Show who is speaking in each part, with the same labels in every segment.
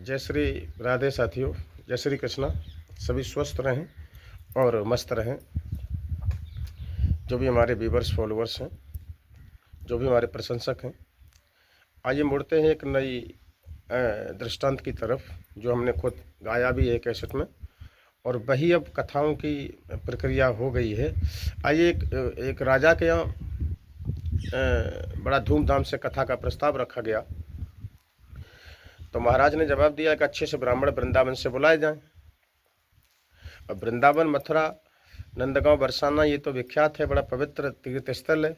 Speaker 1: जय श्री राधे साथियों, जय श्री कृष्णा। सभी स्वस्थ रहें और मस्त रहें। जो भी हमारे व्यूवर्स फॉलोअर्स हैं, जो भी हमारे प्रशंसक हैं, आइए मुड़ते हैं एक नई दृष्टांत की तरफ, जो हमने खुद गाया भी है कैसेट में, और वही अब कथाओं की प्रक्रिया हो गई है। आइए एक राजा के यहाँ बड़ा धूमधाम से कथा का प्रस्ताव रखा गया, तो महाराज ने जवाब दिया कि अच्छे से ब्राह्मण वृंदावन से बुलाए जाएं। अब वृंदावन, मथुरा, नंदगांव, बरसाना ये तो विख्यात है, बड़ा पवित्र तीर्थ स्थल है।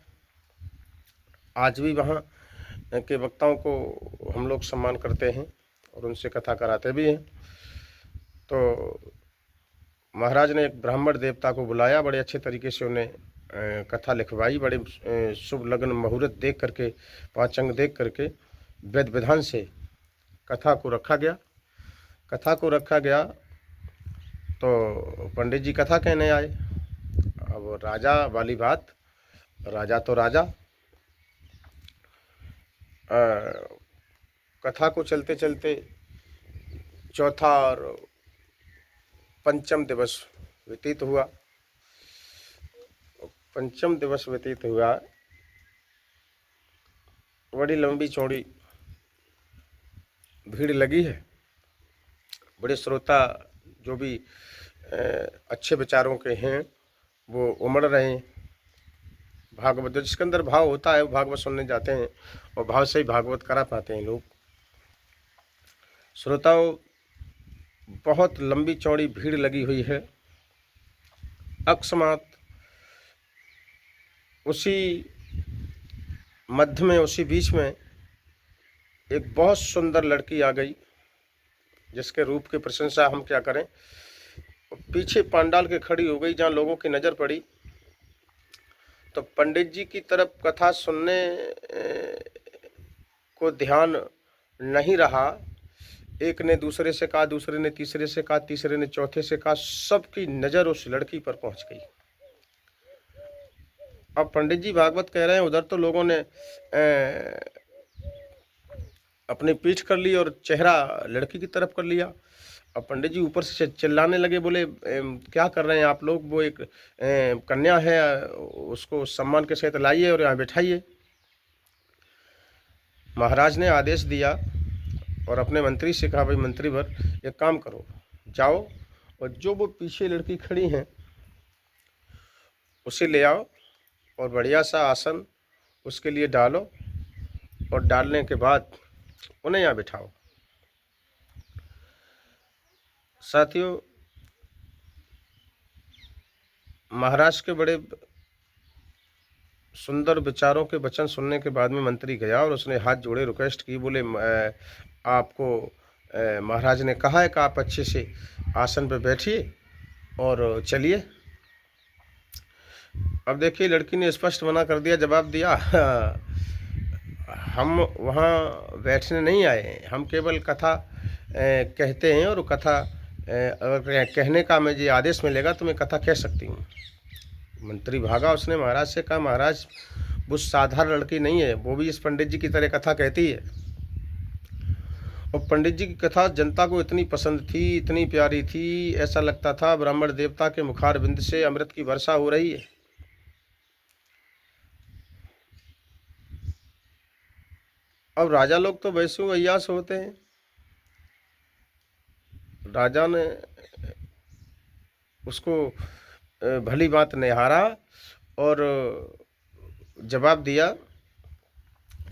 Speaker 1: आज भी वहाँ के वक्ताओं को हम लोग सम्मान करते हैं और उनसे कथा कराते भी हैं। तो महाराज ने एक ब्राह्मण देवता को बुलाया, बड़े अच्छे तरीके से उन्हें कथा लिखवाई। बड़े शुभ लग्न मुहूर्त देख करके, पांचांग देख करके वेद विधान से कथा को रखा गया। तो पंडित जी कथा कहने आए। अब राजा वाली बात, राजा तो राजा। कथा को चलते चलते चौथा और पंचम दिवस व्यतीत हुआ। पंचम दिवस व्यतीत हुआ, बड़ी लंबी चौड़ी भीड़ लगी है। बड़े श्रोता जो भी अच्छे विचारों के हैं वो उमड़ रहे हैं। भागवत, जिसके अंदर भाव होता है वो भागवत सुनने जाते हैं और भाव से ही भागवत करा पाते हैं लोग। श्रोताओं, बहुत लंबी चौड़ी भीड़ लगी हुई है। अकस्मात उसी मध्य में, उसी बीच में एक बहुत सुंदर लड़की आ गई, जिसके रूप की प्रशंसा हम क्या करें। पीछे पांडाल के खड़ी हो गई, जहाँ लोगों की नज़र पड़ी तो पंडित जी की तरफ कथा सुनने को ध्यान नहीं रहा। एक ने दूसरे से कहा, दूसरे ने तीसरे से कहा, तीसरे ने चौथे से कहा, सबकी नज़र उस लड़की पर पहुंच गई। अब पंडित जी भागवत कह रहे हैं, उधर तो लोगों ने अपनी पीठ कर ली और चेहरा लड़की की तरफ कर लिया। अब पंडित जी ऊपर से चिल्लाने लगे, बोले क्या कर रहे हैं आप लोग, वो एक कन्या है, उसको सम्मान के सहित लाइए और यहाँ बैठाइए। महाराज ने आदेश दिया और अपने मंत्री से कहा, भाई मंत्रीवर एक काम करो, जाओ और जो वो पीछे लड़की खड़ी हैं उसे ले आओ और बढ़िया सा आसन उसके लिए डालो और डालने के बाद उन्हें यहाँ बिठाओ। साथियों, महाराज के बड़े सुंदर विचारों के वचन सुनने के बाद में मंत्री गया और उसने हाथ जोड़े रिक्वेस्ट की। बोले आपको महाराज ने कहा है कि आप अच्छे से आसन पर बैठिए और चलिए। अब देखिए, लड़की ने स्पष्ट मना कर दिया, जवाब दिया, हम वहाँ बैठने नहीं आए हैं, हम केवल कथा कहते हैं और कथा अगर कहने का मुझे आदेश मिलेगा तो मैं कथा कह सकती हूँ। मंत्री भागा, उसने महाराज से कहा, महाराज वो साधारण लड़की नहीं है, वो भी इस पंडित जी की तरह कथा कहती है। और पंडित जी की कथा जनता को इतनी पसंद थी, इतनी प्यारी थी, ऐसा लगता था ब्राह्मण देवता के मुखार बिंद से अमृत की वर्षा हो रही है। अब राजा लोग तो वैसे अय्यास होते हैं। राजा ने उसको भली बात निहारा और जवाब दिया,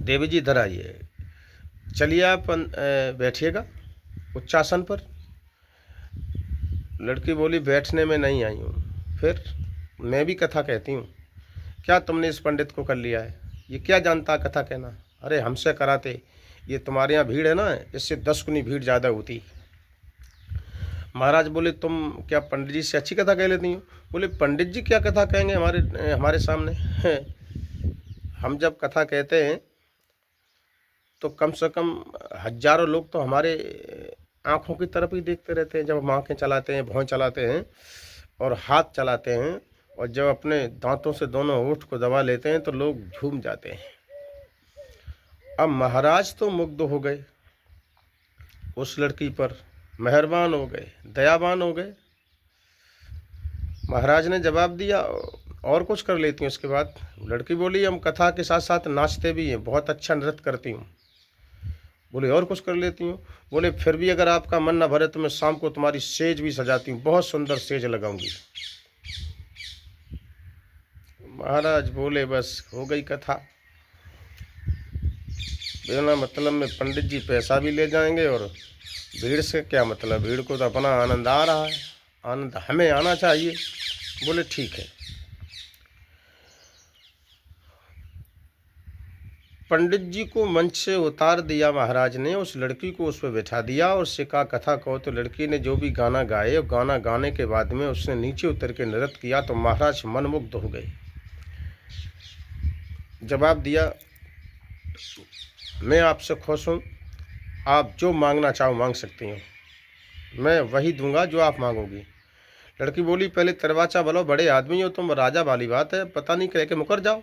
Speaker 1: देवी जी इधर आइए, चलिए आप बैठिएगा उच्चासन पर। लड़की बोली, बैठने में नहीं आई हूँ, फिर मैं भी कथा कहती हूँ। क्या तुमने इस पंडित को कर लिया है, ये क्या जानता कथा कहना। अरे हमसे कराते, ये तुम्हारे यहाँ भीड़ है ना, इससे 10 गुनी भीड़ ज़्यादा होती। महाराज बोले, तुम क्या पंडित जी से अच्छी कथा कह लेती हो। बोले, पंडित जी क्या कथा कहेंगे हमारे सामने। हम जब कथा कहते हैं तो कम से कम हजारों लोग तो हमारे आँखों की तरफ ही देखते रहते हैं। जब हम आँखें चलाते हैं, भौं चलाते हैं और हाथ चलाते हैं और जब अपने दांतों से दोनों होंठ को दबा लेते हैं तो लोग झूम जाते हैं। अब महाराज तो मुग्ध हो गए। उस लड़की पर मेहरबान हो गए, दयावान हो गए। महाराज ने जवाब दिया, और कुछ कर लेती हूँ उसके बाद? लड़की बोली, हम कथा के साथ साथ नाचते भी हैं, बहुत अच्छा नृत्य करती हूँ। बोले, और कुछ कर लेती हूँ? बोले, फिर भी अगर आपका मन न भरे तो मैं शाम को तुम्हारी सेज भी सजाती हूँ, बहुत सुंदर सेज लगाऊंगी। महाराज बोले, बस हो गई कथा। बिना मतलब में पंडित जी पैसा भी ले जाएंगे, और भीड़ से क्या मतलब, भीड़ को तो अपना आनंद आ रहा है, आनंद हमें आना चाहिए। बोले, ठीक है। पंडित जी को मंच से उतार दिया महाराज ने, उस लड़की को उस पर बैठा दिया और उससे कहा, कथा कहो। तो लड़की ने जो भी गाना गाए, और गाना गाने के बाद में उसने नीचे उतर के नृत्य किया, तो महाराज मनमुग्ध हो गए। जवाब दिया, मैं आपसे खुश हूँ, आप जो मांगना चाहो मांग सकती हो, मैं वही दूंगा जो आप मांगोगी। लड़की बोली, पहले तरवाचा बोलो, बड़े आदमी हो तुम, राजा वाली बात है, पता नहीं कह के मुकर जाओ।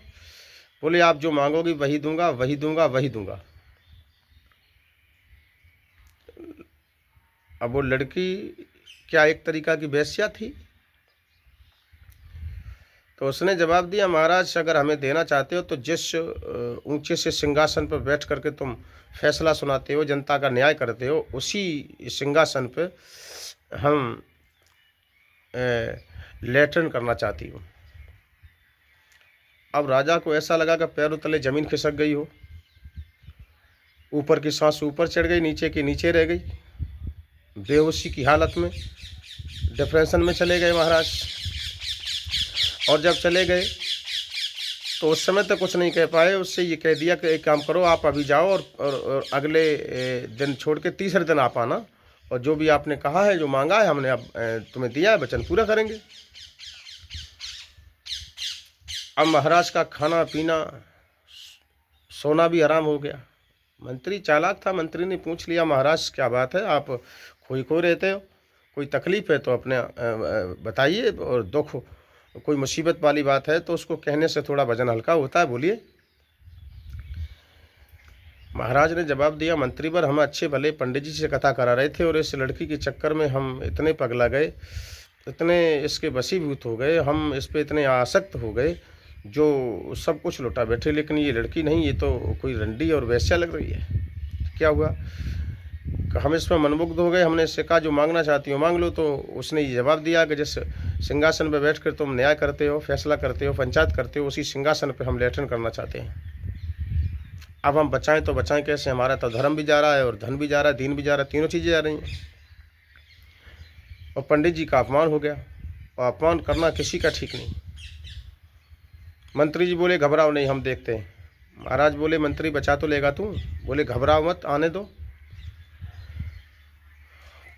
Speaker 1: बोले, आप जो मांगोगी वही दूंगा, वही दूंगा, वही दूंगा। अब वो लड़की क्या एक तरीका की वेश्या थी? तो उसने जवाब दिया, महाराज अगर हमें देना चाहते हो तो जिस ऊंचे से सिंहासन पर बैठ करके तुम फैसला सुनाते हो, जनता का न्याय करते हो, उसी सिंहासन पर हम लेटन करना चाहती हूँ। अब राजा को ऐसा लगा कि पैरों तले जमीन खिसक गई हो, ऊपर की सांस ऊपर चढ़ गई, नीचे की नीचे रह गई, बेहोशी की हालत में डिप्रेशन में चले गए महाराज। और जब चले गए तो उस समय तक कुछ नहीं कह पाए, उससे ये कह दिया कि एक काम करो, आप अभी जाओ और अगले दिन छोड़ के तीसरे दिन आप आना, और जो भी आपने कहा है, जो मांगा है हमने, अब तुम्हें दिया है, वचन पूरा करेंगे। अब महाराज का खाना पीना सोना भी आराम हो गया। मंत्री चालाक था, मंत्री ने पूछ लिया, महाराज क्या बात है, आप खोई खोई रहते हो, कोई तकलीफ है तो अपने बताइए, और दुख कोई मुसीबत वाली बात है तो उसको कहने से थोड़ा वजन हल्का होता है, बोलिए। महाराज ने जवाब दिया, मंत्रीवर, हम अच्छे भले पंडित जी से कथा करा रहे थे, और इस लड़की के चक्कर में हम इतने पगला गए, इतने इसके वशीभूत हो गए, हम इस पे इतने आसक्त हो गए, जो सब कुछ लुटा बैठे, लेकिन ये लड़की नहीं, ये तो कोई रंडी और वैश्या लग रही है। क्या हुआ? हम इसमें मनमुग्ध हो गए, हमने इससे कहा, जो मांगना चाहती हो मांग लो। तो उसने ये जवाब दिया कि जिस सिंहासन पर बैठकर तुम न्याय करते हो, फैसला करते हो, पंचायत करते हो, उसी सिंहासन पर हम लेटन करना चाहते हैं। अब हम बचाएं तो बचाएं कैसे, हमारा तो धर्म भी जा रहा है और धन भी जा रहा है, दीन भी जा रहा है, तीनों चीज़ें जा रही हैं। और पंडित जी का अपमान हो गया, और अपमान करना किसी का ठीक नहीं। मंत्री जी बोले, घबराओ नहीं, हम देखते हैं। महाराज बोले, मंत्री बचा तो लेगा तू? बोले, घबराओ मत, आने दो।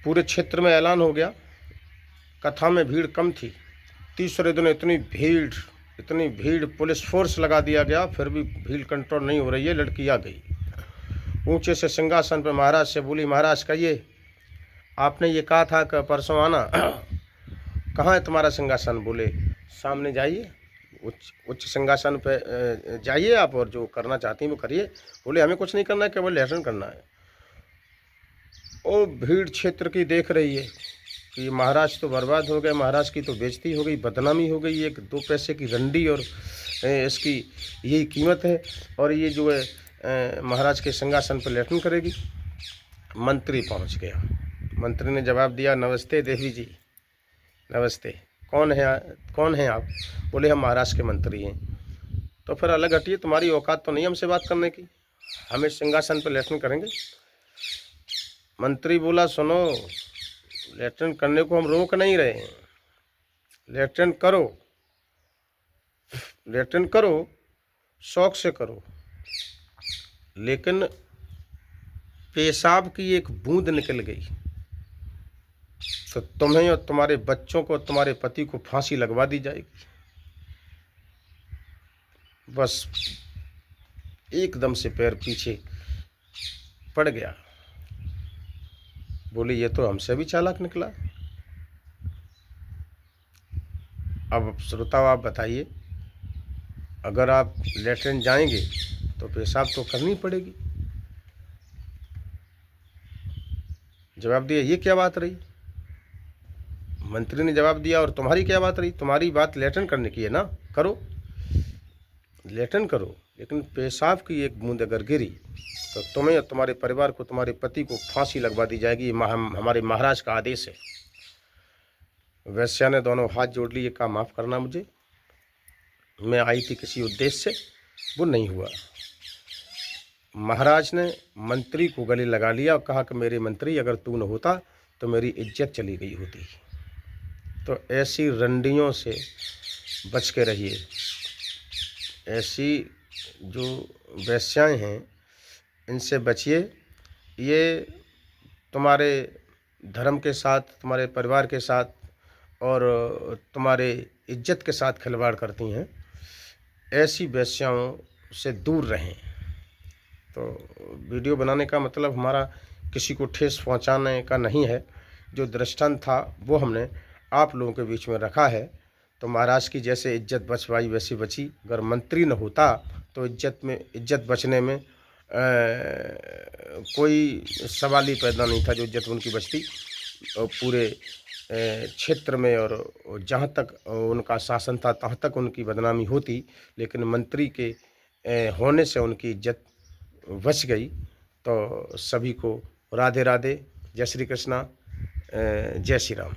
Speaker 1: पूरे क्षेत्र में ऐलान हो गया, कथा में भीड़ कम थी, तीसरे दिन इतनी भीड़, पुलिस फोर्स लगा दिया गया, फिर भी भीड़ कंट्रोल नहीं हो रही है। लड़की आ गई, ऊंचे से सिंहासन पर महाराज से बोली, महाराज कहिए, आपने ये कहा था कि परसों आना, कहाँ है तुम्हारा सिंहासन? बोले, सामने जाइए, उच्च सिंहासन पे जाइए आप, और जो करना चाहती हैं वो करिए। बोले, हमें कुछ नहीं करना है, केवल लेटन करना है। ओ भीड़ क्षेत्र की देख रही है कि महाराज तो बर्बाद हो गए, महाराज की तो बेइज्जती हो गई, बदनामी हो गई, एक 2 पैसे की रंडी, और इसकी यही कीमत है, और ये जो है महाराज के सिंहासन पर लेटन करेगी। मंत्री पहुंच गया। मंत्री ने जवाब दिया, नमस्ते देवी जी, नमस्ते, कौन है आप? बोले, हम महाराज के मंत्री हैं। तो फिर अलग हटिए, तुम्हारी औकात तो नहीं हमसे बात करने की, हमें सिंहासन पर लेटन करेंगे। मंत्री बोला, सुनो, लेटन करने को हम रोक नहीं रहे हैं, लेटन करो, शौक से करो, लेकिन पेशाब की एक बूंद निकल गई तो तुम्हें और तुम्हारे बच्चों को, तुम्हारे पति को फांसी लगवा दी जाएगी। बस एकदम से पैर पीछे पड़ गया। बोले, ये तो हमसे भी चालाक निकला। अब श्रोताओ, आप बताइए, अगर आप लेटरिन जाएंगे तो पेशाब तो करनी पड़ेगी। जवाब दिया, ये क्या बात रही? मंत्री ने जवाब दिया, और तुम्हारी क्या बात रही? तुम्हारी बात लेटन करने की है ना, करो, लेटन करो, लेकिन पेशाब की एक बूंद अगर गिरी तो तुम्हें और तुम्हारे परिवार को, तुम्हारे पति को फांसी लगवा दी जाएगी। ये हमारे महाराज का आदेश है। वैश्या ने दोनों हाथ जोड़ लिए, कहा माफ़ करना मुझे, मैं आई थी किसी उद्देश्य से, वो नहीं हुआ। महाराज ने मंत्री को गले लगा लिया और कहा कि मेरे मंत्री, अगर तू न होता तो मेरी इज्जत चली गई होती। तो ऐसी रंडियों से बच के रहिए। ऐसी जो वेश्याएं हैं इनसे बचिए। ये तुम्हारे धर्म के साथ, तुम्हारे परिवार के साथ और तुम्हारे इज्जत के साथ खिलवाड़ करती हैं। ऐसी वेश्याओं से दूर रहें। तो वीडियो बनाने का मतलब हमारा किसी को ठेस पहुंचाने का नहीं है। जो दृष्टांत था वो हमने आप लोगों के बीच में रखा है। तो महाराज की जैसे इज्जत बच पाई वैसी बची। अगर मंत्री न होता तो इज्जत बचने में कोई सवाल ही पैदा नहीं था। जो इज्जत उनकी बचती और पूरे क्षेत्र में, और जहाँ तक उनका शासन था तहाँ तक उनकी बदनामी होती। लेकिन मंत्री के होने से उनकी इज्जत बच गई। तो सभी को राधे राधे, जय श्री कृष्णा, जय श्री राम।